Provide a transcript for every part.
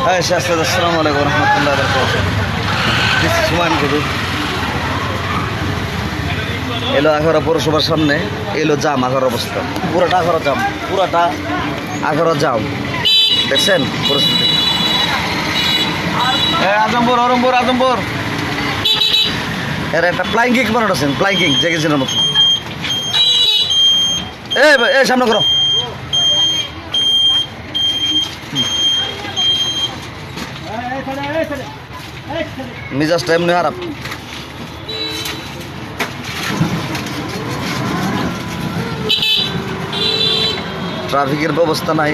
হ্যাঁ শাস্ত্র আসসালামু আলাইকুম রহমতুল্লাহ বরকাতুহু। This is Humayun Kabir. এলো আখাউড়া পৌরসভার সামনে, এলো জাম, আখাউড়ার অবস্থা পুরাটা আখাউড়া জাম, পুরাটা আখাউড়া জাম। দেখছেন পরিস্থিতি? আজমপুর অরমপুর আজমপুর এর একটা ফ্লাইং কিক বানাচ্ছেন, ফ্লাইং কিক জেগেছিনের মতো। এ সামনে করো। মিজাজটা এমনি খারাপ। ট্রাফিকের ব্যবস্থা নাই।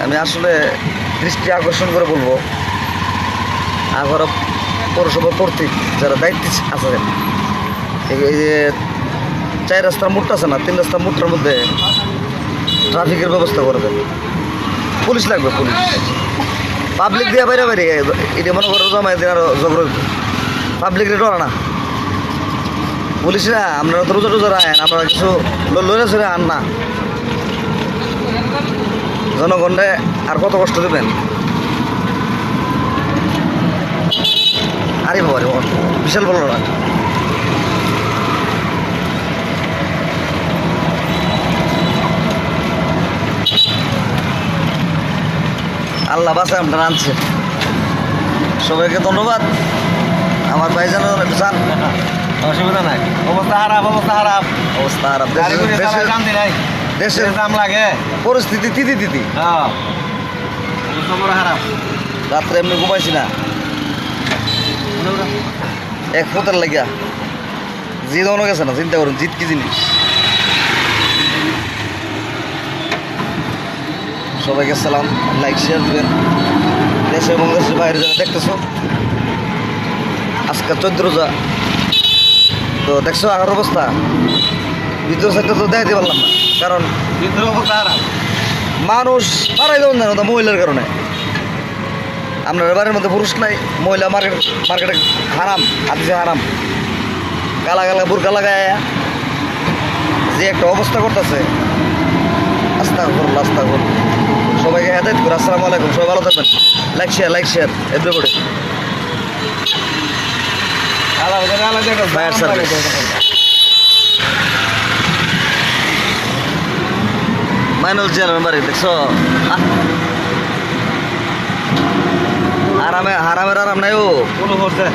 আমি আসলে দৃষ্টি আকর্ষণ করে বলবো, আখাউড়া পৌরসভা কর্তৃক যারা দায়িত্বে আছেন, এই যে 4 রাস্তার মোড়টা আছে না, 3 রাস্তার মোড়টার মধ্যে ট্রাফিকের ব্যবস্থা করে দেন। পুলিশ লাগবে, পুলিশ। পাবলিক দিয়ে বাইরে বাইরে এটা মনে করো জমাই দিন আরো জগর পাবলিক রেট না। পুলিশরা আপনারা তো রোজা রোজা আয়েন, আমরা কিছু লইলে সরে আন না। জনগণে আর কত কষ্ট দেবেন? আরে বাবা রে, বিশাল বলো না। আল্লাহ বাসায় আপনারা আনছে। সবাইকে ধন্যবাদ। আমার ভাইজান চান, অসুবিধা নাই। অবস্থা খারাপ, অবস্থা খারাপ, অবস্থা খারাপ। শান্তি নাই, দেশের দাম লাগে, পরিস্থিতি তিতি। হ্যাঁ অবস্থা বড় খারাপ। রাত্রে এমনি ঘুমাইছি না, এক ফোটার লাগিয়া জিদ অনেক গেছে না। চিন্তা করুন জিদ কি জিনিস। সবাইকে সালাম, লাইক শেয়ার দেবেন। দেশে এবং দেশের বাইরে যারা দেখতেছো, আজকে 14 রোজা তো দেখছো আগার অবস্থা। ভিতর সাইডটা তো দেখাতে পারলাম না, কারণ ভিতরে অবস্থা খারাপ। মানুষ পারাই দেবেন না মহিলার কারণে। আপনার বাড়ির মধ্যে পুরুষ নাই, মহিলা মার্কেটে হারাম, হাদিসে হারাম। কালা কালা বুরকা লাগায় যে একটা অবস্থা করতেছে, আস্তাগফিরুল্লাহ। সবাইকে হেদায়েত করে। আসসালামু আলাইকুম, সবাই ভালো থাকবেন। Like share everybody. Fire service Mainul chairman বাড়ি দেখছো? হারামের আরাম নাই। ও কোনো করছে।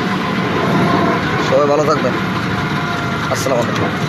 সবাই ভালো থাকবেন। আসসালামু আলাইকুম।